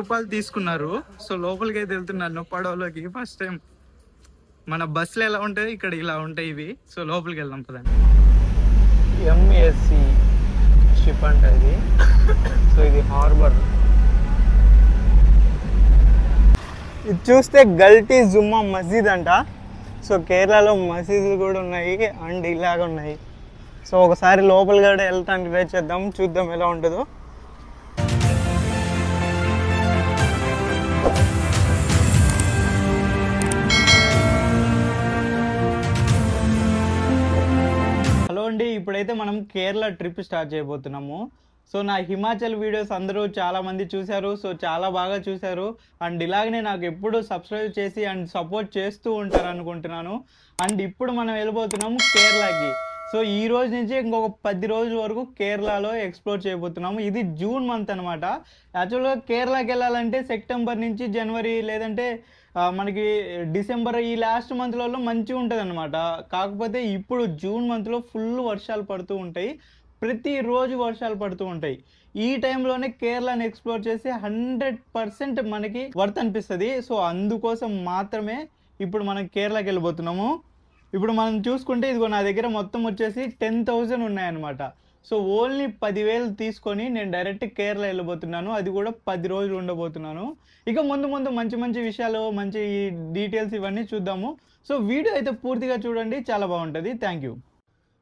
రూపాయలు తీసుకున్నారు. సో లోపలికి అయితే వెళ్తున్నాను పడవలోకి. ఫస్ట్ టైం మన బస్సులు ఎలా ఉంటాయి, ఇక్కడ ఇలా ఉంటాయి ఇవి. సో లోపలికి వెళ్దాం పదండి. ఎంఎస్సి షిప్ అంట ఇది. సో ఇది హార్బర్. ఇది చూస్తే గల్టీ జుమ్మా మసీద్ అంట. సో కేరళలో మసీదులు కూడా ఉన్నాయి అండ్ ఇలాగ ఉన్నాయి. సో ఒకసారి లోపలికి కూడా వెళ్తానికి ట్రై చేద్దాం, చూద్దాం ఎలా ఉంటుందో. హలో అండి, ఇప్పుడైతే మనం కేరళ ట్రిప్ స్టార్ట్ చేయబోతున్నాము. సో నా హిమాచల్ వీడియోస్ అందరూ చాలామంది చూశారు. సో చాలా బాగా చూశారు అండ్ ఇలాగనే నాకు ఎప్పుడు సబ్స్క్రైబ్ చేసి అండ్ సపోర్ట్ చేస్తూ ఉంటారు అనుకుంటున్నాను. అండ్ ఇప్పుడు మనం వెళ్ళిపోతున్నాము కేరళకి. సో ఈ రోజు నుంచి ఇంకొక 10 రోజుల వరకు కేరళలో ఎక్స్ప్లోర్ చేయబోతున్నాము. ఇది జూన్ మంత్ అనమాట. యాక్చువల్గా కేరళకి వెళ్ళాలంటే సెప్టెంబర్ నుంచి జనవరి లేదంటే మనకి డిసెంబర్ ఈ లాస్ట్ మంత్లలో మంచిగా ఉంటుంది అనమాట. కాకపోతే ఇప్పుడు జూన్ మంత్లో ఫుల్ వర్షాలు పడుతూ ఉంటాయి, ప్రతిరోజు వర్షాలు పడుతూ ఉంటాయి. ఈ టైంలోనే కేరళని ఎక్స్ప్లోర్ చేసి 100% మనకి వర్త్ అనిపిస్తుంది. సో అందుకోసం మాత్రమే ఇప్పుడు మనం కేరళకి వెళ్ళిపోతున్నాము. ఇప్పుడు మనం చూసుకుంటే ఇదిగో నా దగ్గర మొత్తం వచ్చేసి 10,000 ఉన్నాయన్నమాట. సో ఓన్లీ 10,000 తీసుకొని నేను డైరెక్ట్ కేరళ వెళ్ళిపోతున్నాను. అది కూడా 10 రోజులు ఉండబోతున్నాను. ఇక ముందు ముందు మంచి మంచి విషయాలు, మంచి డీటెయిల్స్ ఇవన్నీ చూద్దాము. సో వీడియో అయితే పూర్తిగా చూడండి, చాలా బాగుంటుంది. Thank you.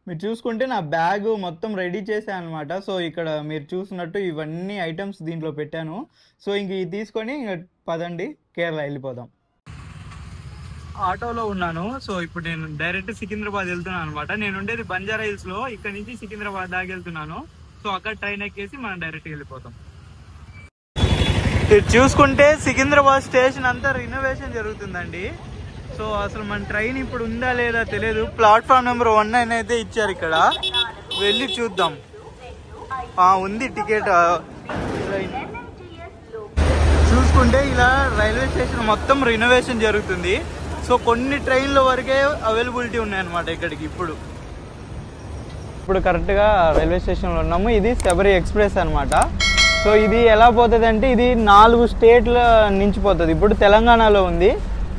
మీరు చూసుకుంటే నా బ్యాగ్ మొత్తం రెడీ చేశాను అనమాట. సో ఇక్కడ మీరు చూసినట్టు ఇవన్నీ ఐటమ్స్ దీంట్లో పెట్టాను. సో ఇంక ఇది తీసుకొని పదండి కేరళ వెళ్ళిపోదాం. ఆటోలో ఉన్నాను. సో ఇప్పుడు నేను డైరెక్ట్ సికింద్రాబాద్ వెళ్తున్నాను అనమాట. నేను ఉండేది బంజారా హిల్స్ లో. ఇక్కడ నుంచి సికింద్రాబాద్ దాకా వెళ్తున్నాను. సో అక్కడ ట్రైన్ ఎక్కేసి మనం డైరెక్ట్ వెళ్ళిపోతాం. ఇది చూసుకుంటే సికింద్రాబాద్ స్టేషన్ అంతా రినోవేషన్ జరుగుతుందండి. సో అసలు మన ట్రైన్ ఇప్పుడు ఉందా లేదా తెలియదు. ప్లాట్ఫామ్ నెంబర్ 1 అయితే ఇచ్చారు, ఇక్కడ వెళ్ళి చూద్దాం. ఉంది టికెట్. చూసుకుంటే ఇలా రైల్వే స్టేషన్ మొత్తం రినోవేషన్ జరుగుతుంది. సో కొన్ని ట్రైన్ల వరకే అవైలబిలిటీ ఉన్నాయన్నమాట ఇక్కడికి. ఇప్పుడు కరెక్ట్గా రైల్వే స్టేషన్లో ఉన్నాము. ఇది శబరి ఎక్స్ప్రెస్ అనమాట. సో ఇది ఎలా పోతుంది అంటే ఇది 4 స్టేట్ల నుంచి పోతుంది. ఇప్పుడు తెలంగాణలో ఉంది.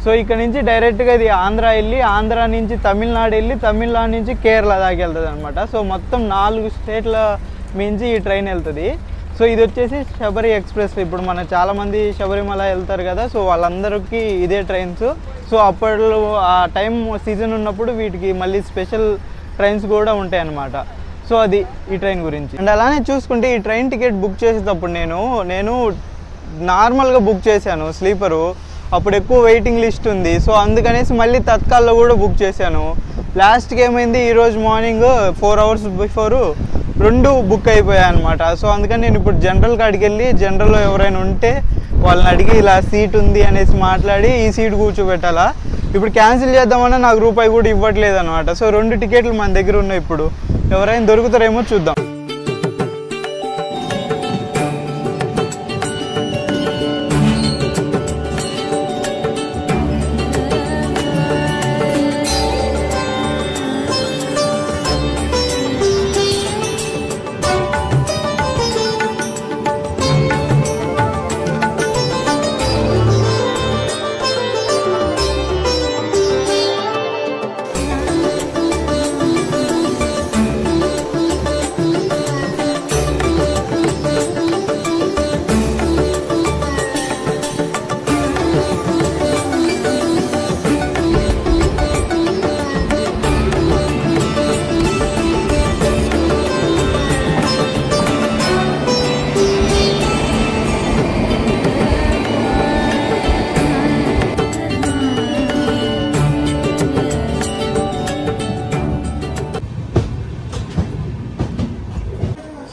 సో ఇక్కడ నుంచి డైరెక్ట్గా ఇది ఆంధ్ర వెళ్ళి, ఆంధ్ర నుంచి తమిళనాడు వెళ్ళి, తమిళనాడు నుంచి కేరళ దాకా వెళ్తుంది అనమాట. సో మొత్తం 4 స్టేట్ల మించి ఈ ట్రైన్ వెళ్తుంది. సో ఇది వచ్చేసి శబరి ఎక్స్ప్రెస్. ఇప్పుడు మన చాలామంది శబరిమల వెళ్తారు కదా, సో వాళ్ళందరికీ ఇదే ట్రైన్స్. సో అప్పట్లో ఆ టైం సీజన్ ఉన్నప్పుడు వీటికి మళ్ళీ స్పెషల్ ట్రైన్స్ కూడా ఉంటాయి అన్నమాట. సో అది ఈ ట్రైన్ గురించి. అండ్ అలానే చూసుకుంటే ఈ ట్రైన్ టికెట్ బుక్ చేసేటప్పుడు నేను నార్మల్గా బుక్ చేశాను, స్లీపరు. అప్పుడు ఎక్కువ వెయిటింగ్ లిస్ట్ ఉంది. సో అందుకనేసి మళ్ళీ తత్కాల్లో కూడా బుక్ చేశాను. లాస్ట్కి ఏమైంది, ఈరోజు మార్నింగ్ 4 hours బిఫోరు 2 బుక్ అయిపోయాయి అనమాట. సో అందుకని నేను ఇప్పుడు జనరల్ కాడికి వెళ్ళి జనరల్లో ఎవరైనా ఉంటే వాళ్ళని అడిగి ఇలా సీట్ ఉంది అనేసి మాట్లాడి ఈ సీట్ కూర్చోబెట్టాలా. ఇప్పుడు క్యాన్సిల్ చేద్దామన్నా నాకు రూపాయి కూడా ఇవ్వట్లేదు అనమాట. సో 2 టికెట్లు మన దగ్గర ఉన్నాయి. ఇప్పుడు ఎవరైనా దొరుకుతారేమో చూద్దాం.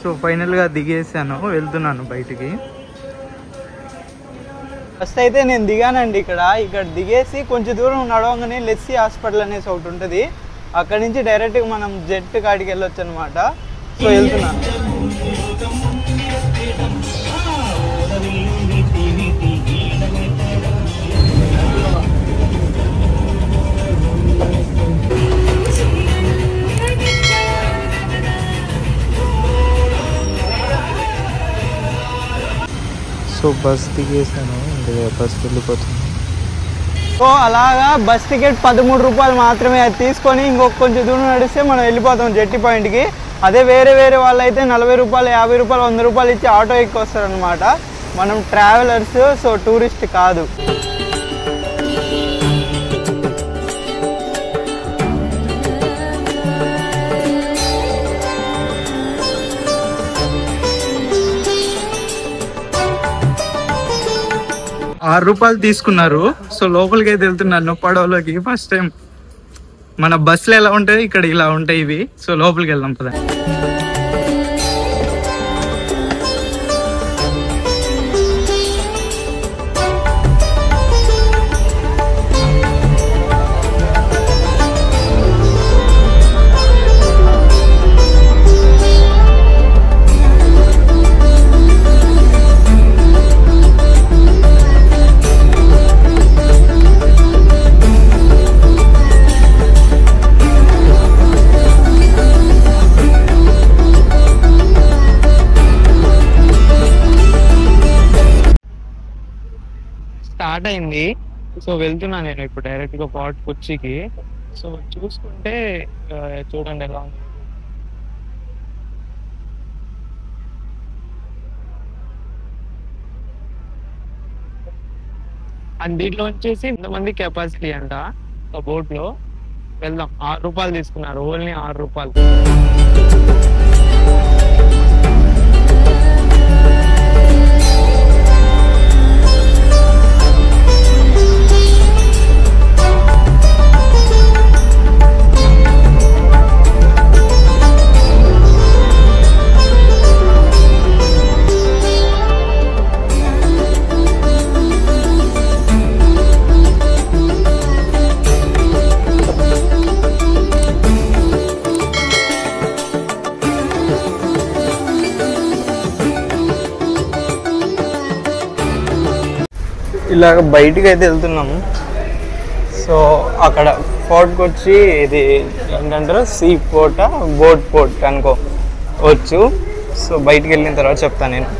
సో ఫైనల్గా దిగేసాను, వెళ్తున్నాను బయటికి. ఫస్ట్ అయితే నేను దిగానండి. ఇక్కడ దిగేసి కొంచెం దూరం నడవగానే లెస్సీ హాస్పిటల్ అనేసి ఒకటి ఉంటుంది. అక్కడి నుంచి డైరెక్ట్గా మనం జెట్ కాడికి వెళ్ళొచ్చు అనమాట. సో వెళ్తున్నాను. సో బస్ దిగేసాను, ఇంకా బస్కి వెళ్ళిపోతుంది. సో అలాగా బస్ టికెట్ 13 రూపాయలు మాత్రమే. అది తీసుకొని ఇంకొక కొంచెం దూరం నడిస్తే మనం వెళ్ళిపోతాం జెట్టి పాయింట్కి. అదే వేరే వాళ్ళు అయితే 40 రూపాయలు, 50 రూపాయలు, 100 రూపాయలు ఇచ్చి ఆటో ఎక్కి వస్తారనమాట. మనం ట్రావెలర్స్, సో టూరిస్ట్ కాదు. ₹6 తీసుకున్నారు. సో లోపలికి అయితే వెళ్తున్నాను పడవలోకి. ఫస్ట్ టైం మన బస్సులు ఎలా ఉంటాయి, ఇక్కడ ఇలా ఉంటాయి ఇవి. సో లోపలికి వెళ్దాం పద. స్టార్ట్ అయింది. సో వెళ్తున్నా నేను ఇప్పుడు డైరెక్ట్గా ఫోర్ట్ కొచ్చికి. సో చూసుకుంటే చూడండి ఎలా ఉంది. అండ్ దీంట్లో వచ్చేసి ఇంతమంది కెపాసిటీ అంట బోట్లో. వెళ్దాం. ₹6 తీసుకున్నారు, ఓన్లీ ₹6. ఇలాగ బయటికి అయితే వెళ్తున్నాము. సో అక్కడ ఫోర్ట్కి వచ్చి ఇది ఏంటంటారు, సీ పోర్టా బోట్ పోర్ట్ అనుకోవచ్చు. సో బయటికి వెళ్ళిన తర్వాత చెప్తాను నేను.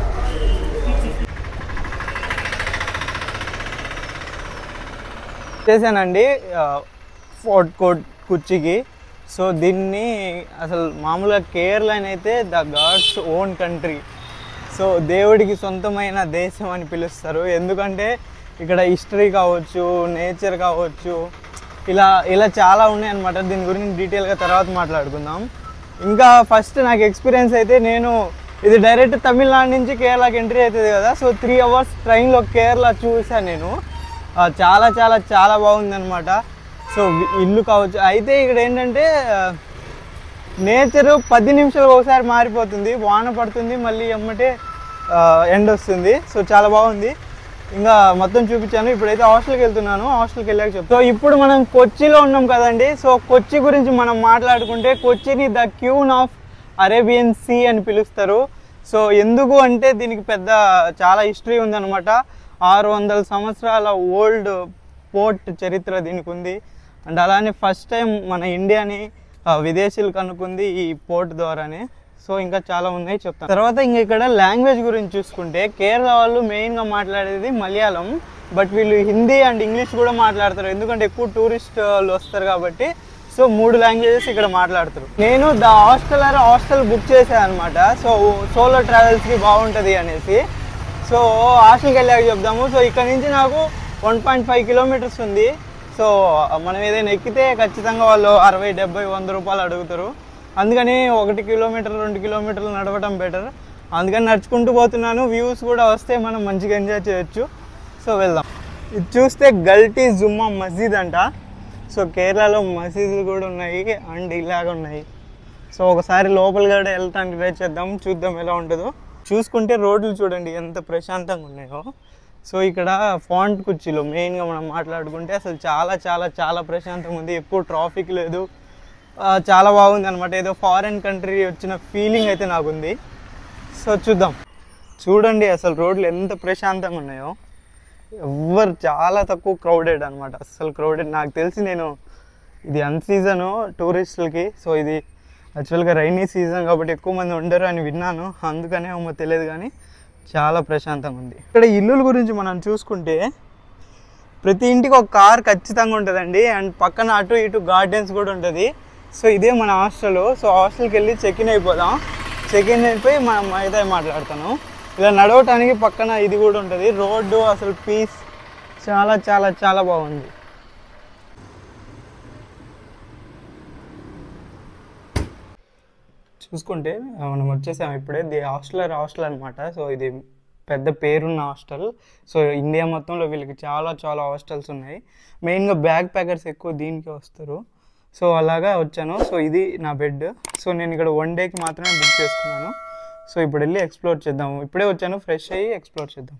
చేశానండి ఫోర్ట్ కొచ్చికి. సో దీన్ని అసలు మామూలుగా కేరళ అయితే the God's own country. So దేవుడికి సొంతమైన దేశం అని పిలుస్తారు. ఎందుకంటే ఇక్కడ హిస్టరీ కావచ్చు, నేచర్ కావచ్చు, ఇలా చాలా ఉన్నాయి అన్నమాట. దీని గురించి డీటెయిల్గా తర్వాత మాట్లాడుకుందాం. ఇంకా ఫస్ట్ నాకు ఎక్స్పీరియన్స్ అయితే, నేను ఇది డైరెక్ట్ తమిళనాడు నుంచి కేరళకి ఎంట్రీ అవుతుంది కదా. సో 3 అవర్స్ ట్రైన్లో కేరళ చూసాను నేను. చాలా చాలా చాలా బాగుంది అనమాట. సో ఇల్లు కావచ్చు. అయితే ఇక్కడ ఏంటంటే నేచరు 10 నిమిషాలు ఒకసారి మారిపోతుంది. వాన పడుతుంది, మళ్ళీ ఎమ్మటే ఎండ్ వస్తుంది. సో చాలా బాగుంది. ఇంకా మొత్తం చూపించాను. ఇప్పుడైతే హాస్టల్కి వెళ్తున్నాను. హాస్టల్కి వెళ్ళాక చెప్తాను. సో ఇప్పుడు మనం కొచ్చిలో ఉన్నాం కదండి. సో కొచ్చి గురించి మనం మాట్లాడుకుంటే, కొచ్చిని the queen of Arabian sea అని పిలుస్తారు. సో ఎందుకు అంటే దీనికి చాలా హిస్టరీ ఉందన్నమాట. 600 సంవత్సరాల ఓల్డ్ పోర్ట్ చరిత్ర దీనికి ఉంది. అండ్ అలానే ఫస్ట్ టైం మన ఇండియాని విదేశీయులు కనుక్కుంది ఈ పోర్ట్ ద్వారానే. సో ఇంకా చాలా ఉన్నాయి చెప్తాను. తర్వాత ఇంకా ఇక్కడ లాంగ్వేజ్ గురించి చూసుకుంటే, కేరళ వాళ్ళు మెయిన్గా మాట్లాడేది మలయాళం. బట్ వీళ్ళు హిందీ అండ్ ఇంగ్లీష్ కూడా మాట్లాడతారు. ఎందుకంటే ఎక్కువ టూరిస్టులు వస్తారు కాబట్టి. సో 3 లాంగ్వేజెస్ ఇక్కడ మాట్లాడతారు. నేను ద హాస్టల్ బుక్ చేశాను అనమాట. సో సోలో ట్రావెల్స్కి బాగుంటుంది అనేసి. సో హాస్టల్కి వెళ్ళాక చెప్దాము. సో ఇక్కడ నుంచి నాకు 1.5 కిలోమీటర్స్ ఉంది. సో మనం ఏదైనా ఎక్కితే ఖచ్చితంగా వాళ్ళు 60, 70, 100 రూపాయలు అడుగుతారు. అందుకని 1 కిలోమీటర్ 2 కిలోమీటర్లు నడవడం బెటర్. అందుకని నడుచుకుంటూ పోతున్నాను. వ్యూస్ కూడా వస్తే మనం మంచిగా ఎంజాయ్ చేయొచ్చు. సో వెళ్దాం. ఇది చూస్తే గల్టీ జుమ్మా మస్జిద్ అంట. సో కేరళలో మసీదులు కూడా ఉన్నాయి అండ్ ఇలాగ ఉన్నాయి. సో ఒకసారి లోపల కూడా వెళ్తానికి ట్రై చేద్దాం, చూద్దాం ఎలా ఉంటుందో. చూసుకుంటే రోడ్లు చూడండి ఎంత ప్రశాంతంగా ఉన్నాయో. సో ఇక్కడ ఫాంట్ కుర్చీలో మెయిన్గా మనం మాట్లాడుకుంటే అసలు చాలా చాలా చాలా ప్రశాంతంగా ఉంది. ఎక్కువ ట్రాఫిక్ లేదు. చాలా బాగుంది అనమాట. ఏదో ఫారెన్ కంట్రీ వచ్చిన ఫీలింగ్ అయితే నాకుంది. సో చూద్దాం. చూడండి అసలు రోడ్లు ఎంత ప్రశాంతంగా ఉన్నాయో. చాలా తక్కువ క్రౌడెడ్ అనమాట. అస్సలు క్రౌడెడ్ నాకు తెలిసి, నేను ఇది అన్ సీజను టూరిస్టులకి. సో ఇది యాక్చువల్గా రైనీ సీజన్ కాబట్టి ఎక్కువ మంది ఉండరు అని విన్నాను. అందుకనే ఏమో తెలియదు కానీ చాలా ప్రశాంతంగా ఉంది. ఇక్కడ ఇల్లుల గురించి మనం చూసుకుంటే ప్రతి ఇంటికి ఒక కార్ ఖచ్చితంగా ఉంటుందండి. అండ్ పక్కన అటు ఇటు గార్డెన్స్ కూడా ఉంటుంది. సో ఇదే మన హాస్టల్. సో హాస్టల్కి వెళ్ళి చెక్-ఇన్ అయిపోదాం. చెక్-ఇన్ అయిపోయి మనం అయితే మాట్లాడతాను. ఇలా నడవటానికి పక్కన ఇది కూడా ఉంటుంది. రోడ్డు అసలు పీస్ చాలా చాలా చాలా బాగుంది. చూసుకుంటే మనం వచ్చేసాం ఇప్పుడే. ది హాస్టల్ అనమాట. సో ఇది పెద్ద పేరున్న హాస్టల్. సో ఇండియా మొత్తంలో వీళ్ళకి చాలా చాలా హాస్టల్స్ ఉన్నాయి. మెయిన్గా బ్యాక్ ప్యాకర్స్ ఎక్కువ దీనికి వస్తారు. సో అలాగా వచ్చాను. సో ఇది నా బెడ్. సో నేను ఇక్కడ 1 డేకి మాత్రమే బుక్ చేసుకున్నాను. సో ఇప్పుడు వెళ్ళి ఎక్స్ప్లోర్ చేద్దాము. ఇప్పుడే వచ్చాను, ఫ్రెష్ అయ్యి ఎక్స్ప్లోర్ చేద్దాం.